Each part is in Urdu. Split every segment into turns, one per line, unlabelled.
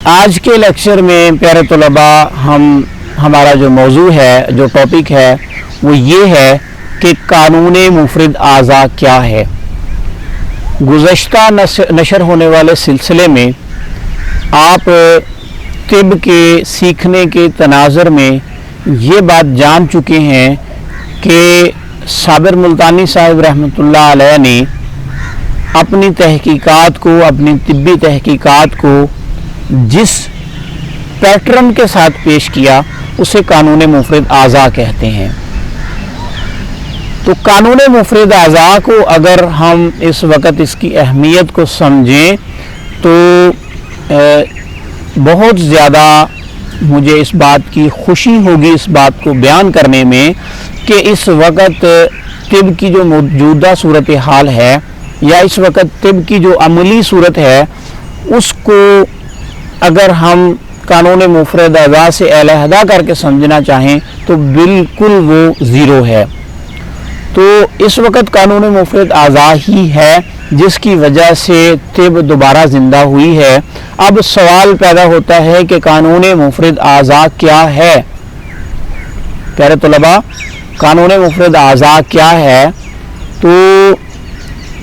آج کے لیکچر میں پیارے طلباء ہمارا جو موضوع ہے، جو ٹاپک ہے وہ یہ ہے کہ قانون مفرد اعضاء کیا ہے۔ گزشتہ نشر ہونے والے سلسلے میں آپ طب کے سیکھنے کے تناظر میں یہ بات جان چکے ہیں کہ صابر ملتانی صاحب رحمۃ اللہ علیہ نے اپنی تحقیقات کو، اپنی طبی تحقیقات کو جس پیٹرن کے ساتھ پیش کیا اسے قانون مفرد اعضاء کہتے ہیں۔ تو قانون مفرد اعضاء کو اگر ہم اس وقت اس کی اہمیت کو سمجھیں تو بہت زیادہ مجھے اس بات کی خوشی ہوگی اس بات کو بیان کرنے میں کہ اس وقت طب کی جو موجودہ صورتحال ہے یا اس وقت طب کی جو عملی صورت ہے اس کو اگر ہم قانون مفرد اعضاء سے علیحدہ کر کے سمجھنا چاہیں تو بالکل وہ زیرو ہے۔ تو اس وقت قانون مفرد اعضاء ہی ہے جس کی وجہ سے طب دوبارہ زندہ ہوئی ہے۔ اب سوال پیدا ہوتا ہے کہ قانون مفرد اعضاء کیا ہے؟ پیارے طلباء، قانون مفرد اعضاء کیا ہے؟ تو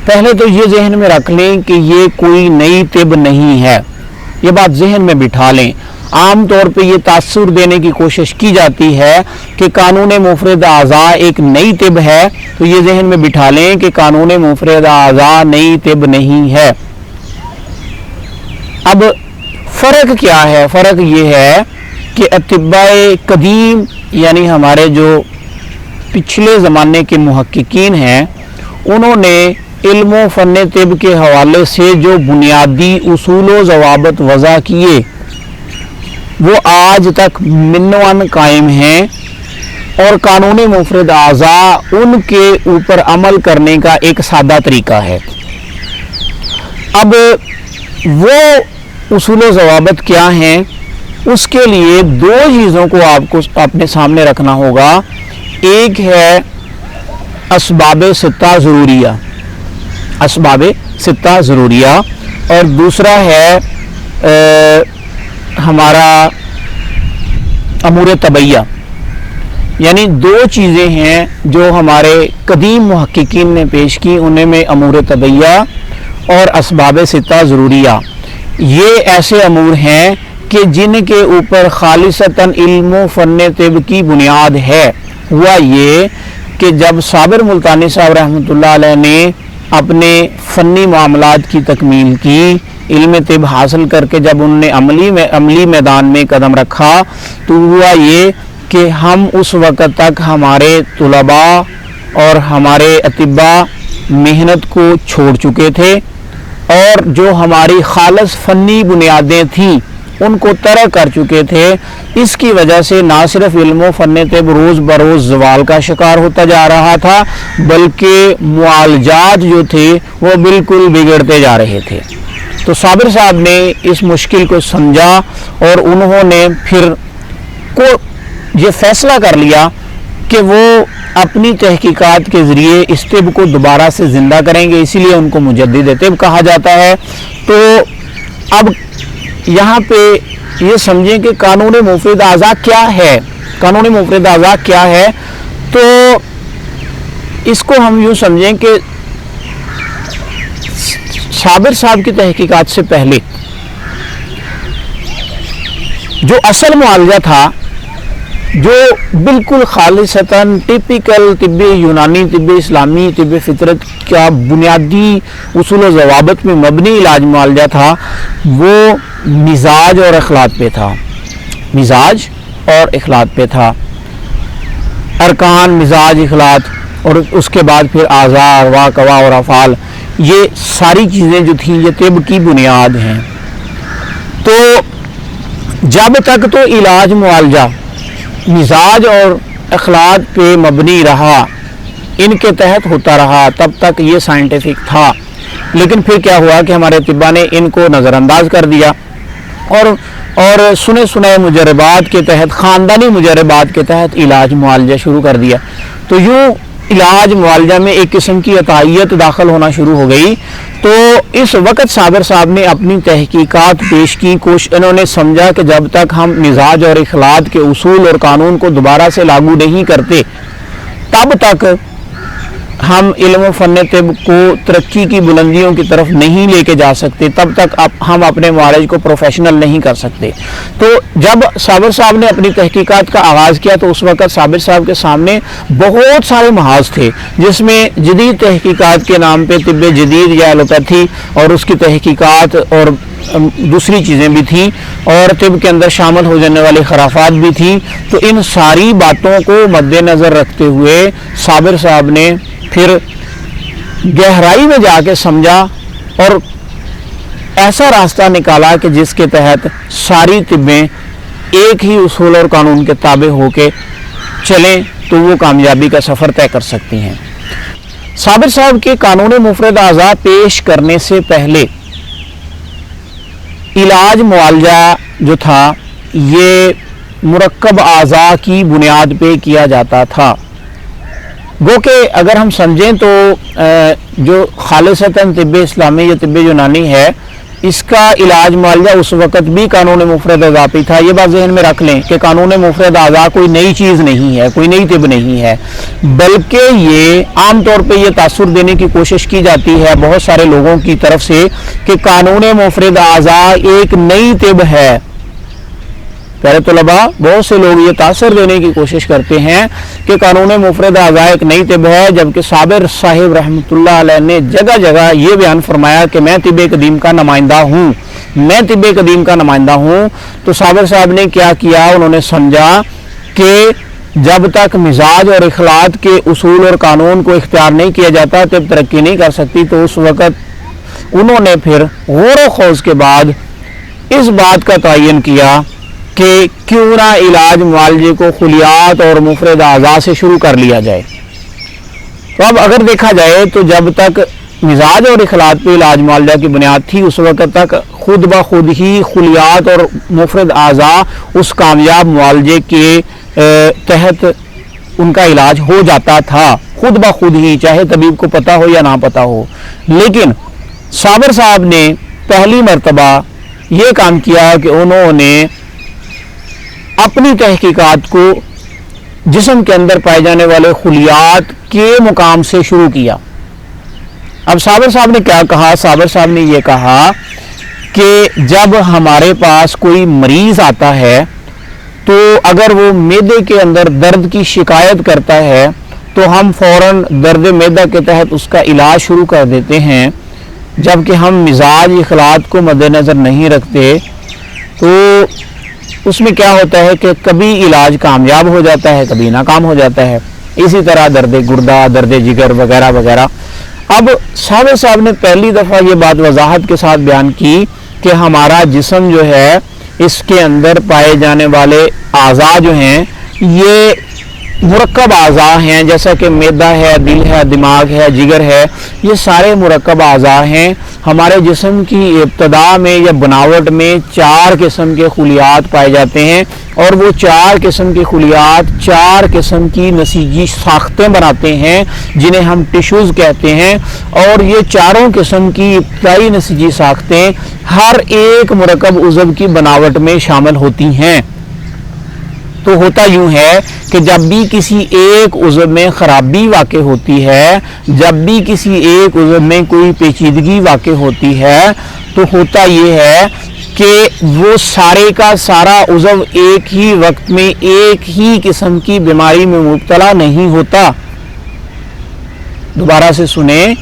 پہلے تو یہ ذہن میں رکھ لیں کہ یہ کوئی نئی طب نہیں ہے، یہ بات ذہن میں بٹھا لیں۔ عام طور پہ یہ تاثر دینے کی کوشش کی جاتی ہے کہ قانون مفرد اعضاء ایک نئی طب ہے، تو یہ ذہن میں بٹھا لیں کہ قانون مفرد اعضاء نئی طب نہیں ہے۔ اب فرق کیا ہے؟ فرق یہ ہے کہ اطباء قدیم یعنی ہمارے جو پچھلے زمانے کے محققین ہیں انہوں نے علم و فن طب کے حوالے سے جو بنیادی اصول و ضوابط وضع کیے وہ آج تک منوان قائم ہیں، اور قانون مفرد اعضاء ان کے اوپر عمل کرنے کا ایک سادہ طریقہ ہے۔ اب وہ اصول و ضوابط کیا ہیں؟ اس کے لیے دو چیزوں کو آپ کو اپنے سامنے رکھنا ہوگا۔ ایک ہے اسباب ستہ ضروریہ، اسباب ستہ ضروریہ، اور دوسرا ہے ہمارا امور طبیعہ۔ یعنی دو چیزیں ہیں جو ہمارے قدیم محققین نے پیش کی، انہیں میں امور طبیعہ اور اسباب ستہ ضروریہ۔ یہ ایسے امور ہیں کہ جن کے اوپر خالصتاً علم و فن طب کی بنیاد ہے۔ ہوا یہ کہ جب صابر ملتانی صاحب رحمۃ اللہ علیہ نے اپنے فنی معاملات کی تکمیل کی، علم طب حاصل کر کے جب انہوں نے عملی میدان میں قدم رکھا تو ہوا یہ کہ ہم اس وقت تک ہمارے طلباء اور ہمارے اطباء محنت کو چھوڑ چکے تھے، اور جو ہماری خالص فنی بنیادیں تھیں ان کو ترک کر چکے تھے۔ اس کی وجہ سے نہ صرف علم و فن طب روز بروز زوال کا شکار ہوتا جا رہا تھا بلکہ معالجات جو تھے وہ بالکل بگڑتے جا رہے تھے۔ تو صابر صاحب نے اس مشکل کو سمجھا اور انہوں نے پھر یہ فیصلہ کر لیا کہ وہ اپنی تحقیقات کے ذریعے اس طب کو دوبارہ سے زندہ کریں گے، اسی لیے ان کو مجدد طب کہا جاتا ہے۔ تو اب یہاں پہ یہ سمجھیں کہ قانون مفرد اعضاء کیا ہے۔ قانون مفرد اعضاء کیا ہے؟ تو اس کو ہم یوں سمجھیں کہ صابر صاحب کی تحقیقات سے پہلے جو اصل معالجہ تھا، جو بالکل خالصتاً ٹیپیکل طب یونانی، طب اسلامی، طب فطرت کا بنیادی اصول و ضوابط میں مبنی علاج معالجہ تھا، وہ مزاج اور اخلاق پہ تھا۔ مزاج اور اخلاق پہ تھا، ارکان مزاج اخلاق، اور اس کے بعد پھر اعضاء، ارواح، قوا اور افعال، یہ ساری چیزیں جو تھیں یہ طب کی بنیاد ہیں۔ تو جب تک تو علاج معالجہ مزاج اور اخلاق پہ مبنی رہا، ان کے تحت ہوتا رہا، تب تک یہ سائنٹیفک تھا۔ لیکن پھر کیا ہوا کہ ہمارے طباء نے ان کو نظر انداز کر دیا اور سنے مجربات کے تحت، خاندانی مجربات کے تحت علاج معالجہ شروع کر دیا۔ تو یوں علاج معالجہ میں ایک قسم کی عطائیت داخل ہونا شروع ہو گئی. تو اس وقت صابر صاحب نے اپنی تحقیقات پیش کی. انہوں نے سمجھا کہ جب تک ہم مزاج اور اخلاق کے اصول اور قانون کو دوبارہ سے لاگو نہیں کرتے تب تک ہم علم و فن طب کو ترقی کی بلندیوں کی طرف نہیں لے کے جا سکتے، تب تک ہم اپنے معالج کو پروفیشنل نہیں کر سکتے. تو جب صابر صاحب نے اپنی تحقیقات کا آغاز کیا تو اس وقت صابر صاحب کے سامنے بہت سارے محاذ تھے، جس میں جدید تحقیقات کے نام پہ طب جدید یا ایلوپیتھی اور اس کی تحقیقات اور دوسری چیزیں بھی تھیں، اور طب کے اندر شامل ہو جانے والی خرافات بھی تھیں. تو ان ساری باتوں کو مد نظر رکھتے ہوئے صابر صاحب نے پھر گہرائی میں جا کے سمجھا اور ایسا راستہ نکالا کہ جس کے تحت ساری طبیں ایک ہی اصول اور قانون کے تابع ہو کے چلیں تو وہ کامیابی کا سفر طے کر سکتی ہیں. صابر صاحب کے قانون مفرد اعضاء پیش کرنے سے پہلے علاج معالجہ جو تھا یہ مرکب اعضاء کی بنیاد پہ کیا جاتا تھا. گو کہ اگر ہم سمجھیں تو جو خالصتاً طب اسلامی یا طب یونانی ہے اس کا علاج معالجہ اس وقت بھی قانون مفرد اعضاء پہ تھا. یہ بات ذہن میں رکھ لیں کہ قانون مفرد اعضاء کوئی نئی چیز نہیں ہے، کوئی نئی طب نہیں ہے، بلکہ یہ عام طور پہ یہ تاثر دینے کی کوشش کی جاتی ہے بہت سارے لوگوں کی طرف سے کہ قانون مفرد اعضاء ایک نئی طب ہے. پیارے طلباء، بہت سے لوگ یہ تاثر دینے کی کوشش کرتے ہیں کہ قانون مفرد اعضاء ایک نئی طب ہے، جبکہ صابر صاحب رحمۃ اللہ علیہ نے جگہ جگہ یہ بیان فرمایا کہ میں طب قدیم کا نمائندہ ہوں، میں طب قدیم کا نمائندہ ہوں. تو صابر صاحب نے کیا کیا؟ انہوں نے سمجھا کہ جب تک مزاج اور اخلاق کے اصول اور قانون کو اختیار نہیں کیا جاتا طب ترقی نہیں کر سکتی. تو اس وقت انہوں نے پھر غور و خوض کے بعد اس بات کا تعین کیا کہ کیوں نہ علاج معالجے کو خلیات اور مفرد اعضاء سے شروع کر لیا جائے. تو اب اگر دیکھا جائے تو جب تک مزاج اور اخلاق پہ علاج معالجہ کی بنیاد تھی اس وقت تک خود بخود ہی خلیات اور مفرد اعضاء اس کامیاب معالجے کے تحت ان کا علاج ہو جاتا تھا خود بخود ہی، چاہے طبیب کو پتہ ہو یا نہ پتہ ہو. لیکن صابر صاحب نے پہلی مرتبہ یہ کام کیا کہ انہوں نے اپنی تحقیقات کو جسم کے اندر پائے جانے والے خلیات کے مقام سے شروع کیا. اب صابر صاحب نے کیا کہا؟ صابر صاحب نے یہ کہا کہ جب ہمارے پاس کوئی مریض آتا ہے تو اگر وہ معدے کے اندر درد کی شکایت کرتا ہے تو ہم فوراً درد معدہ کے تحت اس کا علاج شروع کر دیتے ہیں، جبکہ ہم مزاج اخلاق کو مد نظر نہیں رکھتے. تو اس میں کیا ہوتا ہے کہ کبھی علاج کامیاب ہو جاتا ہے، کبھی ناکام ہو جاتا ہے. اسی طرح درد گردہ، درد جگر وغیرہ وغیرہ. اب صابر صاحب نے پہلی دفعہ یہ بات وضاحت کے ساتھ بیان کی کہ ہمارا جسم جو ہے اس کے اندر پائے جانے والے اعضاء جو ہیں یہ مرکب اعضاء ہیں، جیسا کہ معدہ ہے، دل ہے، دماغ ہے، جگر ہے، یہ سارے مرکب اعضاء ہیں. ہمارے جسم کی ابتدا میں یا بناوٹ میں 4 قسم کے خلیات پائے جاتے ہیں، اور وہ 4 قسم کے خلیات 4 قسم کی نسیجی ساختیں بناتے ہیں جنہیں ہم ٹیشوز کہتے ہیں. اور یہ چاروں قسم کی ابتدائی نسیجی ساختیں ہر ایک مرکب عضو کی بناوٹ میں شامل ہوتی ہیں. تو ہوتا یوں ہے کہ جب بھی کسی ایک عضو میں خرابی واقع ہوتی ہے، جب بھی کسی ایک عضو میں کوئی پیچیدگی واقع ہوتی ہے تو ہوتا یہ ہے کہ وہ سارے کا سارا عضو ایک ہی وقت میں ایک ہی قسم کی بیماری میں مبتلا نہیں ہوتا. دوبارہ سے سنیں،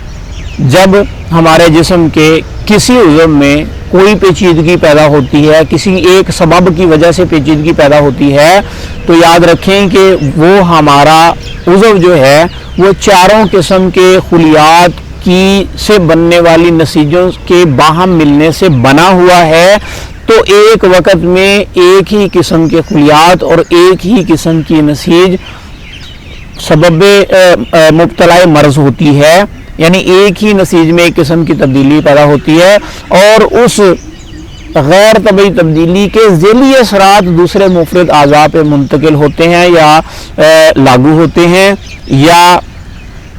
جب ہمارے جسم کے کسی عضو میں کوئی پیچیدگی پیدا ہوتی ہے، کسی ایک سبب کی وجہ سے پیچیدگی پیدا ہوتی ہے، تو یاد رکھیں کہ وہ ہمارا عضو جو ہے وہ 4 قسم کے خلیات کی سے بننے والی نسیجوں کے باہم ملنے سے بنا ہوا ہے. تو ایک وقت میں ایک ہی قسم کے خلیات اور ایک ہی قسم کی نسیج سبب مبتلا مرض ہوتی ہے، یعنی ایک ہی نسیج میں ایک قسم کی تبدیلی پیدا ہوتی ہے، اور اس غیر طبعی تبدیلی کے ذیلی اثرات دوسرے مفرد اعضاء پہ منتقل ہوتے ہیں یا لاگو ہوتے ہیں، یا